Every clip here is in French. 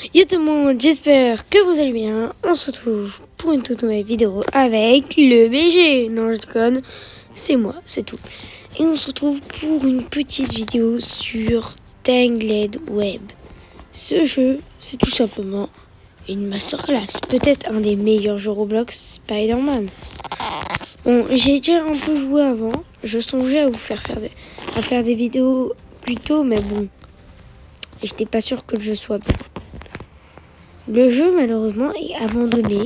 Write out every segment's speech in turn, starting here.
Yo tout le monde, j'espère que vous allez bien. On se retrouve pour une toute nouvelle vidéo avec le BG. Non, je déconne, c'est moi, c'est tout. Et on se retrouve pour une petite vidéo sur Tangled Web. Ce jeu, c'est tout simplement une masterclass. Peut-être un des meilleurs jeux Roblox, Spider-Man. Bon, j'ai déjà un peu joué avant. Je songeais à vous faire des vidéos plus tôt, mais bon, j'étais pas sûr que le jeu soit bien. Le jeu, malheureusement, est abandonné.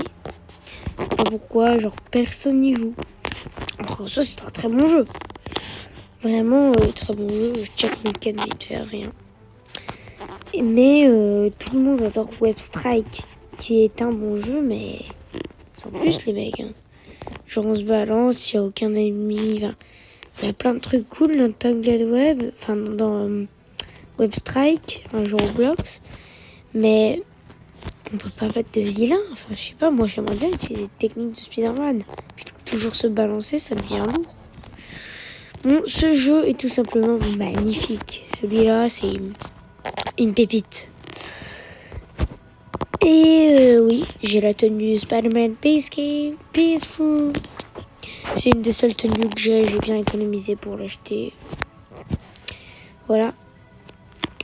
Je sais pas pourquoi, genre, personne n'y joue. Alors ça, c'est un très bon jeu. Vraiment, très bon jeu. Je check mes quêtes, mais il ne fait rien. Mais tout le monde adore Web Strike, qui est un bon jeu, mais sans plus, les mecs. Hein. Genre, on se balance, il n'y a aucun ennemi. Enfin, il y a plein de trucs cool dans Tangled Web, enfin, dans Web Strike, un jeu Roblox. Mais on peut pas battre de vilain. Enfin, je sais pas, moi j'aimerais bien utiliser des techniques de Spider-Man. Plutôt que toujours se balancer, ça devient lourd. Bon, ce jeu est tout simplement magnifique. Celui-là, c'est une pépite. Et oui, j'ai la tenue Spider-Man Peaceful. C'est une des seules tenues que j'ai bien économisé pour l'acheter. Voilà.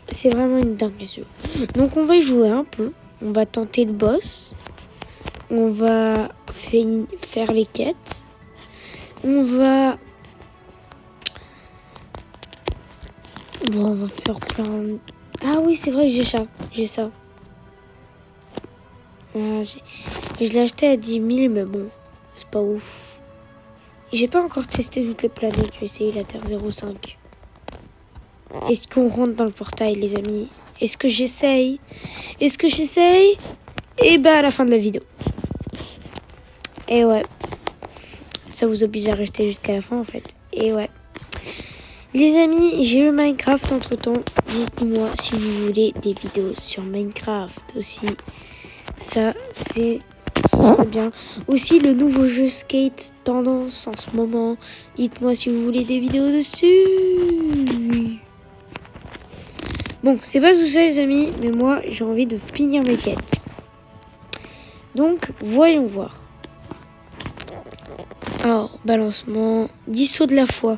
C'est vraiment une dingue ce jeu. Donc on va y jouer un peu. On va tenter le boss. On va faire les quêtes. On va... Bon, on va faire plein... Ah oui, c'est vrai, j'ai ça. Ah, je l'ai acheté à 10 000, mais bon, c'est pas ouf. J'ai pas encore testé toutes les planètes. Je vais essayer la Terre 05. Est-ce qu'on rentre dans le portail, les amis? Est-ce que j'essaye? Et bah, à la fin de la vidéo. Et ouais. Ça vous oblige à rester jusqu'à la fin, en fait. Et ouais. Les amis, j'ai eu Minecraft entre temps. Dites-moi si vous voulez des vidéos sur Minecraft aussi. Ce serait bien. Aussi le nouveau jeu Skate tendance en ce moment. Dites-moi si vous voulez des vidéos dessus. Bon, c'est pas tout ça les amis, mais moi j'ai envie de finir mes quêtes. Donc, voyons voir. Alors, balancement, 10 sauts de la foi.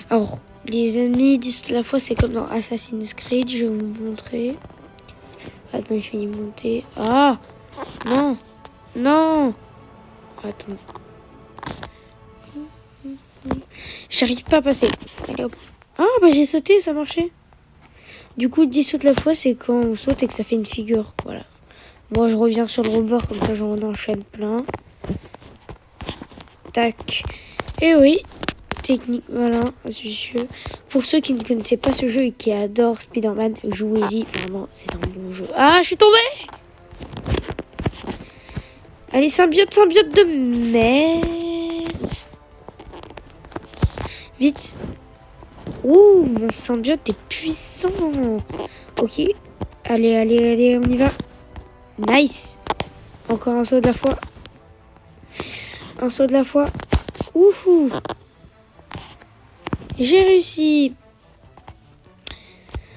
Alors, les amis, 10 sauts de la foi, c'est comme dans Assassin's Creed, je vais vous montrer. Attends, je vais y monter. Ah! Non! Attendez. J'arrive pas à passer. Allez hop. Ah, bah j'ai sauté, ça marchait. Du coup, 10 sauts de la fois, c'est quand on saute et que ça fait une figure. Voilà. Moi, je reviens sur le rebord, comme ça, j'en enchaîne plein. Tac. Et oui, technique, voilà, astucieux. Pour ceux qui ne connaissaient pas ce jeu et qui adorent Spider-Man, jouez-y. Vraiment, c'est un bon jeu. Ah, je suis tombée! Allez, symbiote de merde. Vite. Ouh, mon symbiote est puissant. Ok. Allez, on y va. Nice. Encore un saut de la foi. Ouhou. J'ai réussi.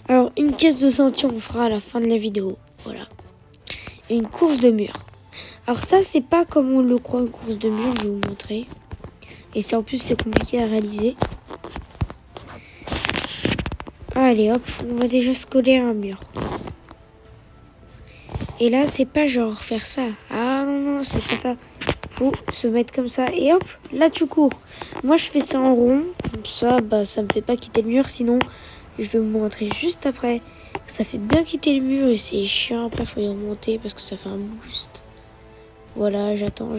Alors, une caisse de ceinture, on fera à la fin de la vidéo. Voilà. Et une course de mur. Alors ça, c'est pas comme on le croit, une course de mur, je vais vous montrer. Et c'est en plus, c'est compliqué à réaliser. Allez, hop, on va déjà se coller à un mur. Et là, c'est pas genre faire ça. Ah non, c'est pas ça. Faut se mettre comme ça. Et hop, là, tu cours. Moi, je fais ça en rond. Comme ça, bah, ça me fait pas quitter le mur. Sinon, je vais vous montrer juste après. Ça fait bien quitter le mur et c'est chiant. Après, faut y remonter parce que ça fait un boost. Voilà, j'attends.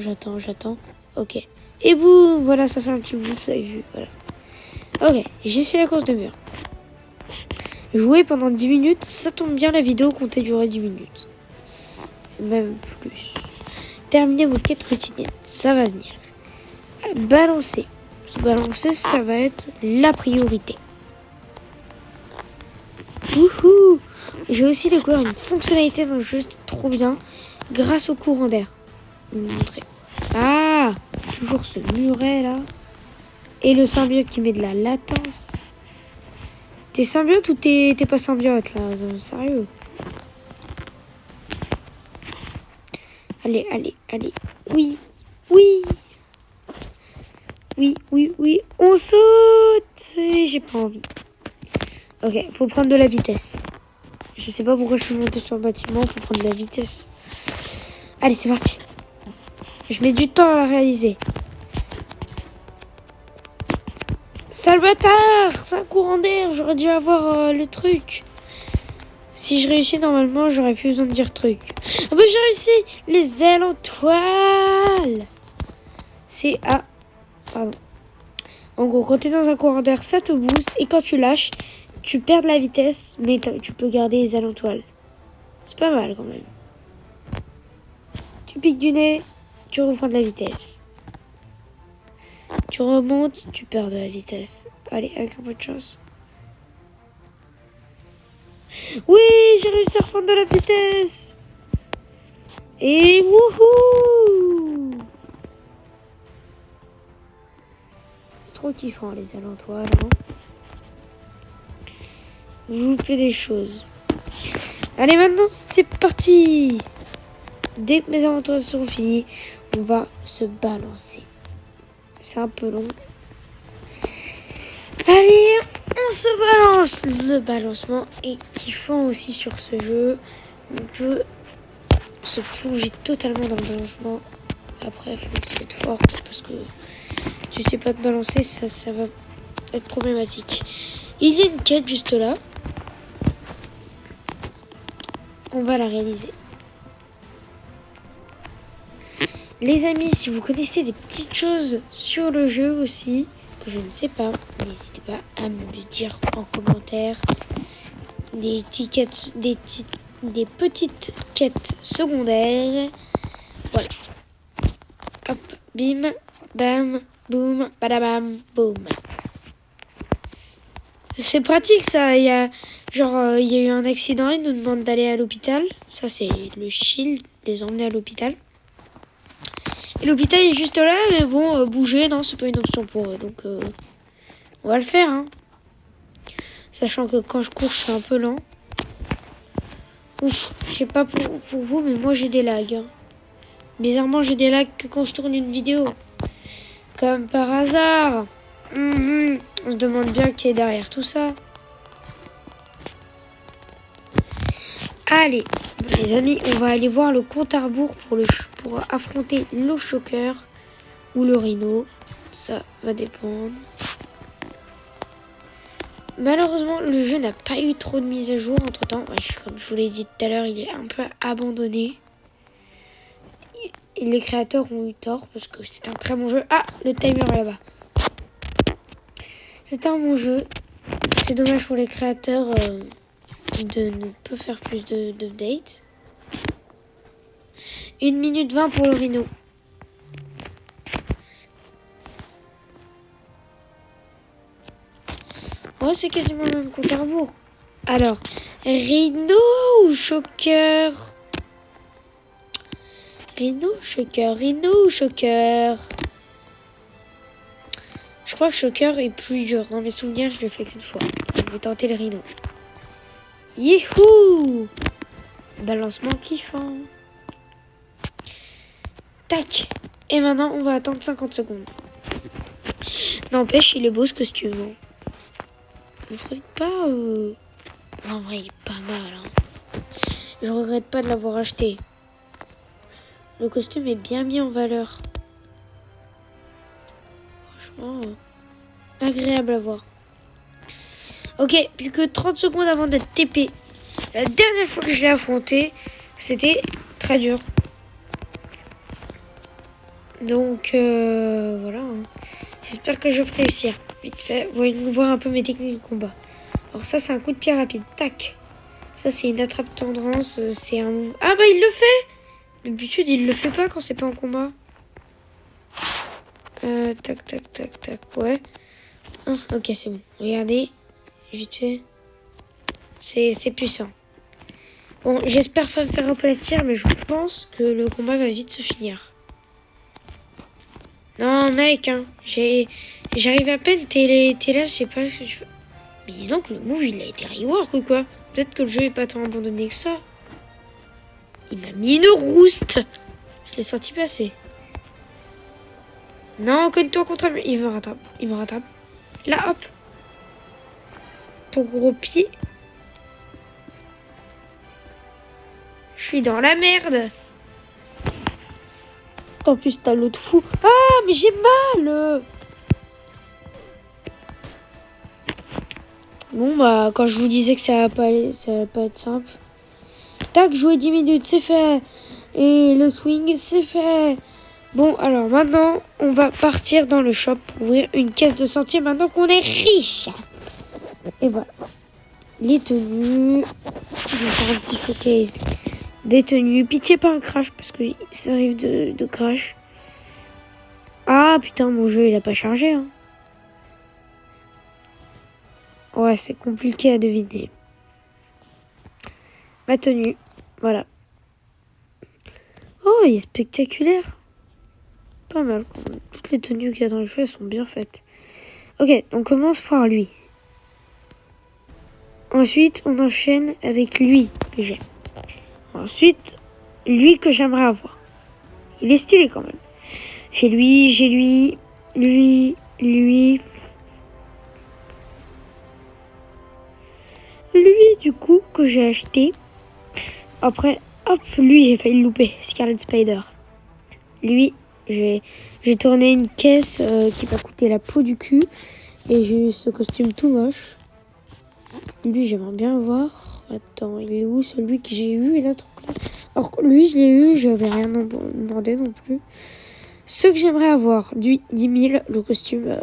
Ok. Et boum, voilà, ça fait un petit boost, vous avez vu. Voilà. Ok, j'ai fait la course de mur. Jouer pendant 10 minutes, ça tombe bien, la vidéo comptait durer 10 minutes. Même plus. Terminer vos quêtes quotidiennes, ça va venir. Balancer. Se balancer, ça va être la priorité. Wouhou! J'ai aussi découvert une fonctionnalité dans le jeu, c'était trop bien. Grâce au courant d'air. Je vais vous montrer. Ah! Toujours ce muret là. Et le symbiote qui met de la latence. T'es symbiote ou t'es pas symbiote là? Sérieux? Allez, allez, allez. Oui, oui. Oui, oui, oui. On saute. J'ai pas envie. Ok, faut prendre de la vitesse. Je sais pas pourquoi je suis montée sur le bâtiment. Faut prendre de la vitesse. Allez, c'est parti. Je mets du temps à réaliser. Sale bâtard! C'est un courant d'air. J'aurais dû avoir le truc. Si je réussis normalement, j'aurais plus besoin de dire truc. Ah bah j'ai réussi! Les ailes en toile! C'est... Ah, pardon. En gros, quand tu es dans un courant d'air, ça te booste. Et quand tu lâches, tu perds de la vitesse. Mais tu peux garder les ailes en toile. C'est pas mal quand même. Tu piques du nez, tu reprends de la vitesse. Tu remontes, tu perds de la vitesse. Allez, avec un peu de chance. Oui, j'ai réussi à reprendre de la vitesse. Et wouhou! C'est trop kiffant les ailes en toile. Hein. Vous loupez des choses. Allez, maintenant c'est parti. Dès que mes aventures seront finies, on va se balancer. C'est un peu long. Allez, on se balance. Le balancement est kiffant aussi sur ce jeu. On peut se plonger totalement dans le balancement. Après, il faut aussi être fort parce que si tu sais pas te balancer, ça va être problématique. Il y a une quête juste là. On va la réaliser. Les amis, si vous connaissez des petites choses sur le jeu aussi, que je ne sais pas, n'hésitez pas à me le dire en commentaire. Des petites quêtes secondaires. Voilà. Hop, bim, bam, boum, badabam, boum. C'est pratique ça. Il y a eu un accident, ils nous demandent d'aller à l'hôpital. Ça c'est le shield, les emmener à l'hôpital. Et l'hôpital est juste là, mais bon, bouger, non, c'est pas une option pour eux. Donc, on va le faire, hein. Sachant que quand je cours, je suis un peu lent. Ouf, je sais pas pour vous, mais moi j'ai des lags. Hein. Bizarrement, j'ai des lags que quand je tourne une vidéo. Comme par hasard. On se demande bien qui est derrière tout ça. Allez, les amis, on va aller voir le compte à rebours pour affronter le choker ou le rhino. Ça va dépendre. Malheureusement, le jeu n'a pas eu trop de mise à jour entre temps. Comme je vous l'ai dit tout à l'heure, il est un peu abandonné. Et les créateurs ont eu tort parce que c'est un très bon jeu. Ah, le timer est là-bas. C'est un bon jeu. C'est dommage pour les créateurs de ne pas faire plus d'updates. 1 minute 20 pour le rhino. Oh, c'est quasiment le même compte à rebours. Alors, rhino ou choker? Rhino ou choker? Je crois que choker est plus dur. Dans mes souvenirs, je l'ai fait qu'une fois. Je vais tenter le rhino. Youhou! Balancement kiffant. Tac! Et maintenant, on va attendre 50 secondes. N'empêche, il est beau ce costume. Je regrette pas. En vrai, il est pas mal. Hein. Je regrette pas de l'avoir acheté. Le costume est bien mis en valeur. Franchement, agréable à voir. Ok, plus que 30 secondes avant d'être TP. La dernière fois que je l'ai affronté, c'était très dur. Donc, voilà. Hein. J'espère que je vais réussir. Vite fait, voyons voir un peu mes techniques de combat. Alors ça, c'est un coup de pied rapide. Tac. Ça, c'est une attrape tendresse. C'est un... Ah bah, il le fait. D'habitude, il le fait pas quand c'est pas en combat. Tac, tac, tac, tac. Ouais. Ah, ok, c'est bon. Regardez. Vite fait. C'est puissant. Bon, j'espère pas me faire aplatir, mais je pense que le combat va vite se finir. Non, mec, hein. J'arrive à peine. T'es là, je sais pas ce que je fais. Mais dis donc, le move, il a été rework ou quoi? Peut-être que le jeu est pas tant abandonné que ça. Il m'a mis une rouste. Je l'ai senti passer. Non, cogne-toi contre lui. Il me rattrape. Il me rattrape. Là, hop. Ton gros pied. Je suis dans la merde. En plus, t'as l'autre fou. Ah, mais j'ai mal. Bon, bah, quand je vous disais que ça va pas aller, ça va pas être simple. Tac, jouer 10 minutes, c'est fait. Et le swing, c'est fait. Bon, alors maintenant, on va partir dans le shop pour ouvrir une caisse de sortie maintenant qu'on est riche. Et voilà. Les tenues. Je vais faire un petit showcase des tenues. Pitié, pas un crash parce que ça arrive de crash. Ah putain, mon jeu il a pas chargé. Hein. Ouais, c'est compliqué à deviner. Ma tenue. Voilà. Oh, il est spectaculaire. Pas mal. Toutes les tenues qu'il y a dans le jeu sont bien faites. Ok, on commence par lui. Ensuite, on enchaîne avec lui que j'aime. Ensuite, lui que j'aimerais avoir. Il est stylé quand même. J'ai lui, lui. Lui, du coup, que j'ai acheté. Après, hop, lui, j'ai failli le louper. Scarlet Spider. Lui, j'ai tourné une caisse qui m'a coûté la peau du cul. Et j'ai eu ce costume tout moche. Lui, j'aimerais bien voir. Attends, il est où celui que j'ai eu et l'autre là. Alors, lui, je l'ai eu, j'avais rien demandé non plus. Ce que j'aimerais avoir, lui, 10 000, le costume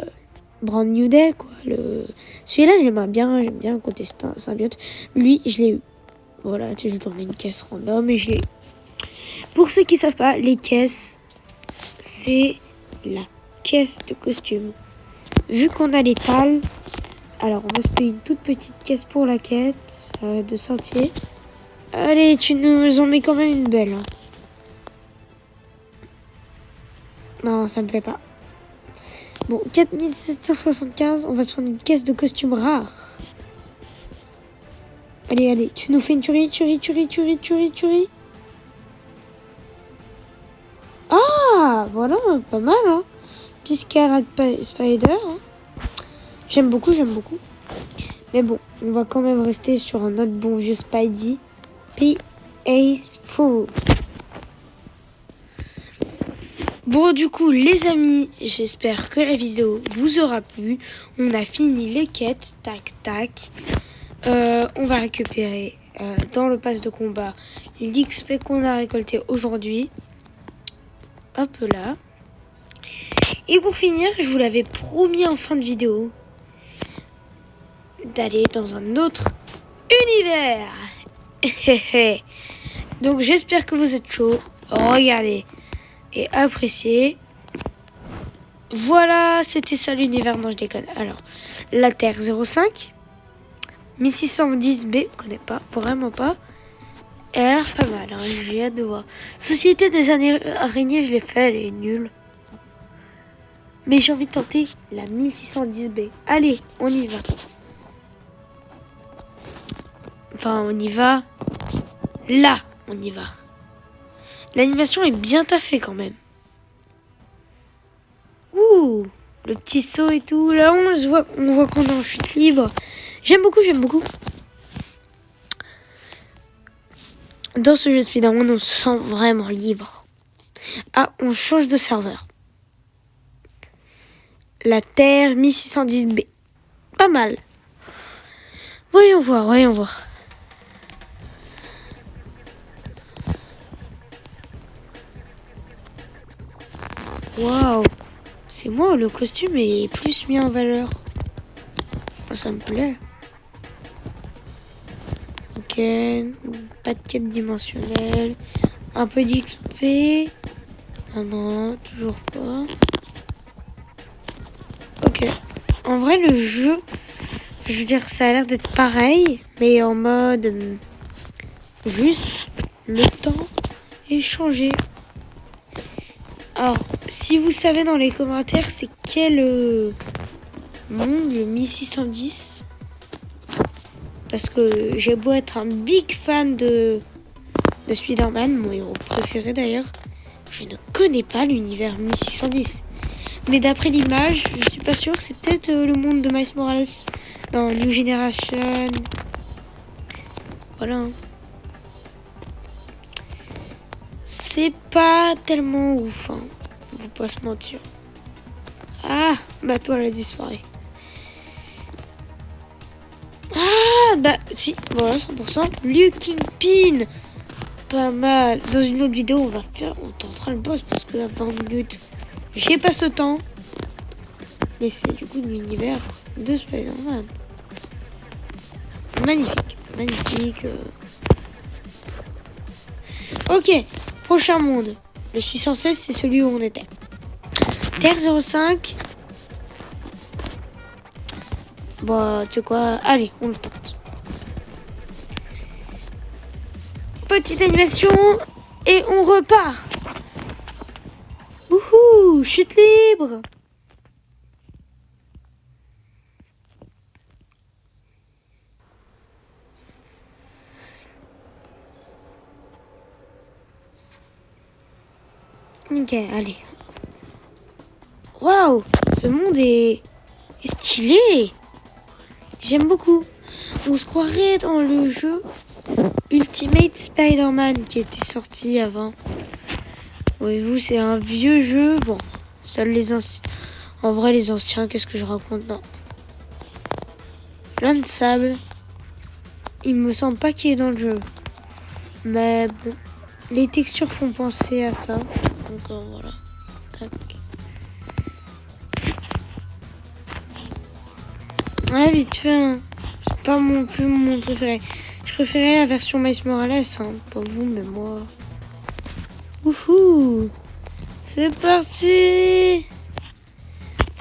Brand New Day, quoi. Celui-là, j'aime bien le côté symbiote. Lui, je l'ai eu. Voilà, j'ai tourné une caisse random et je l'ai eu. Pour ceux qui ne savent pas, les caisses, c'est la caisse de costume. Vu qu'on a l'étal, alors on va se payer une toute petite caisse pour la quête de sentier. Allez, tu nous en mets quand même une belle. Hein. Non, ça me plaît pas. Bon, 4775, on va se prendre une caisse de costume rare. Allez, tu nous fais une tuerie. Ah, voilà, pas mal, hein. Petit Scarlet Spider. Hein. J'aime beaucoup. Mais bon, on va quand même rester sur un autre bon vieux Spidey. Peaceful. Bon, du coup, les amis, j'espère que la vidéo vous aura plu. On a fini les quêtes. Tac. On va récupérer dans le pass de combat l'XP qu'on a récolté aujourd'hui. Hop là. Et pour finir, je vous l'avais promis en fin de vidéo d'aller dans un autre univers. Donc j'espère que vous êtes chaud. Regardez et appréciez. Voilà, c'était ça l'univers. Non, je déconne. Alors, la Terre 05. 1610B, je connais pas, vraiment pas. Elle a l'air pas mal, hein, j'ai hâte de voir. Société des araignées, je l'ai fait, elle est nulle. Mais j'ai envie de tenter la 1610B. Allez, on y va. Enfin, on y va. Là, on y va. L'animation est bien taffée quand même. Ouh, le petit saut et tout. Là, on voit qu'on est en chute libre. J'aime beaucoup. Dans ce jeu de Spider-Man, on se sent vraiment libre. Ah, on change de serveur. La Terre 1610B. Pas mal. Voyons voir. Waouh. C'est moi, le costume est plus mis en valeur. Oh, ça me plaît. Ok. Pas de quête dimensionnelle. Un peu d'XP. Ah non, toujours pas. Ok. En vrai, le jeu, je veux dire, ça a l'air d'être pareil, mais en mode juste le temps est changé. Alors, si vous savez dans les commentaires, c'est quel monde, le 1610 ? Parce que j'ai beau être un big fan de Spider-Man, mon héros préféré d'ailleurs, Je ne connais pas l'univers 1610. Mais d'après l'image, je suis pas sûre. C'est peut-être le monde de Miles Morales dans New Generation. Voilà. C'est pas tellement ouf, hein. On va pas se mentir. Ah, bah toi, elle a disparu. Ah, bah si, voilà, 100%. Liu Kingpin. Pas mal. Dans une autre vidéo, on tentera le boss parce que là, 20 minutes, j'ai pas ce temps. Mais c'est du coup de l'univers de Spider-Man. Magnifique, magnifique. Ok, prochain monde. Le 616, c'est celui où on était. Terre 05. Bah, tu sais quoi? Allez, on le tente. Petite animation et on repart. Wouhou, chute libre. Ok, allez. Waouh, ce monde est stylé. J'aime beaucoup. On se croirait dans le jeu Ultimate Spider-Man qui était sorti avant. Voyez-vous, c'est un vieux jeu. Bon, seuls les anciens. En vrai, les anciens, qu'est-ce que je raconte? Non. Plein de sable. Il me semble pas qu'il est dans le jeu. Mais bon, les textures font penser à ça. Donc voilà. Tac. Ouais, vite fait. Hein. C'est pas mon préféré. Je préférais la version Miles Morales. Hein. Pas vous, mais moi. Wouhou! C'est parti!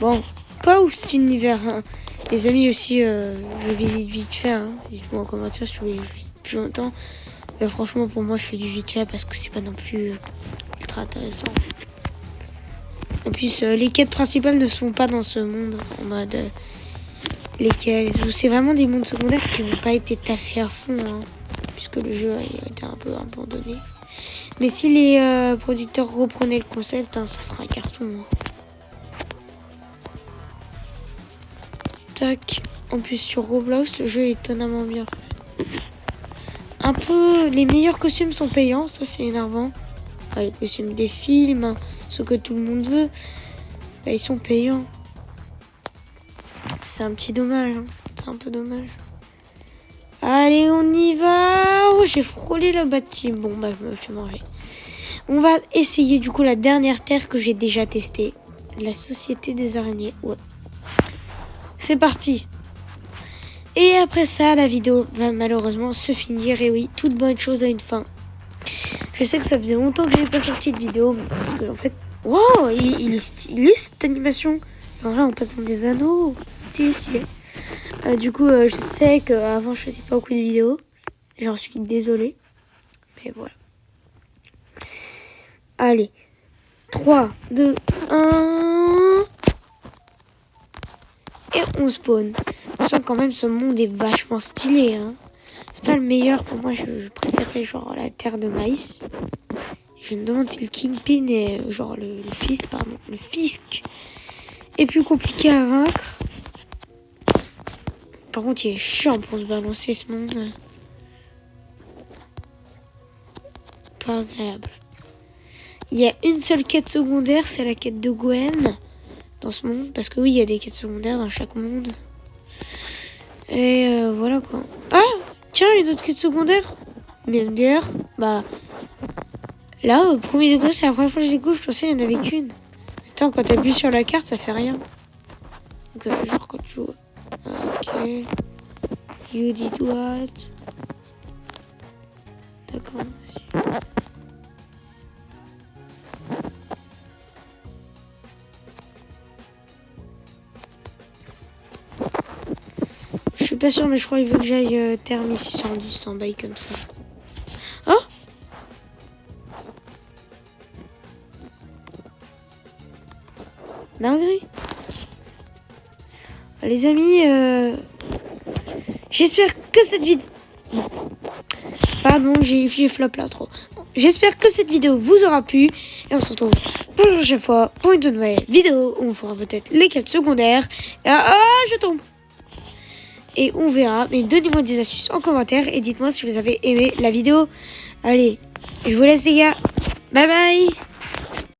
Bon, pas ouf cet univers. Hein. Les amis aussi, je visite vite fait. Hein. Dites-moi en commentaire si vous voulez que je visite plus longtemps. Mais franchement, pour moi, je fais du vite fait parce que c'est pas non plus ultra intéressant. En plus, les quêtes principales ne sont pas dans ce monde. En mode. Lesquels c'est vraiment des mondes secondaires qui n'ont pas été taffés à fond, hein, puisque le jeu a été un peu abandonné. Mais si les producteurs reprenaient le concept, hein, ça fera un carton. Hein. Tac. En plus sur Roblox, le jeu est étonnamment bien. Un peu, les meilleurs costumes sont payants, ça c'est énervant. Enfin, les costumes des films, hein, ceux que tout le monde veut, bah, ils sont payants. C'est un petit dommage, hein. C'est un peu dommage. Allez, on y va. Oh, j'ai frôlé le bâtiment. Bon, bah, je me suis mangé. On va essayer du coup la dernière terre que j'ai déjà testée. La société des araignées. Ouais. C'est parti. Et après ça, la vidéo va malheureusement se finir. Et oui, toute bonne chose a une fin. Je sais que ça faisait longtemps que j'ai pas sorti de vidéo. Parce que en fait... Wow, il est stylé cette animation. Alors là, on passe dans des anneaux. Stylé. Du coup, je sais qu'avant, je faisais pas beaucoup de vidéos. J'en suis désolée. Mais voilà. Allez. 3, 2, 1. Et on spawn. Je sens quand même ce monde est vachement stylé. Hein. C'est pas le meilleur. Pour moi, je préférais genre la terre de maïs. Je me demande si le Kingpin est genre le fisc est plus compliqué à vaincre. Par contre, il est chiant pour se balancer ce monde. Pas agréable. Il y a une seule quête secondaire, c'est la quête de Gwen dans ce monde. Parce que oui, il y a des quêtes secondaires dans chaque monde. Et voilà quoi. Ah, tiens, il y a d'autres quêtes secondaires. Mais MDR, bah... Là, au premier degré, c'est la première fois que je découvre, je pensais qu'il n'y en avait qu'une. Attends, quand tu appuies sur la carte, ça fait rien. Donc, genre quand tu joues... Ok. You did what? D'accord. Je suis pas sûr, mais je crois qu'il veut que j'aille terme ici sur du stand-by comme ça. Oh! Dinguerie. Les amis, j'espère que cette vidéo... Pardon, j'ai flop là trop. j'espère que cette vidéo vous aura plu. Et on se retrouve pour la prochaine fois pour une toute nouvelle vidéo où on fera peut-être les quêtes secondaires. Je tombe. Et on verra. Mais donnez-moi des astuces en commentaire et dites-moi si vous avez aimé la vidéo. Allez, je vous laisse les gars. Bye bye.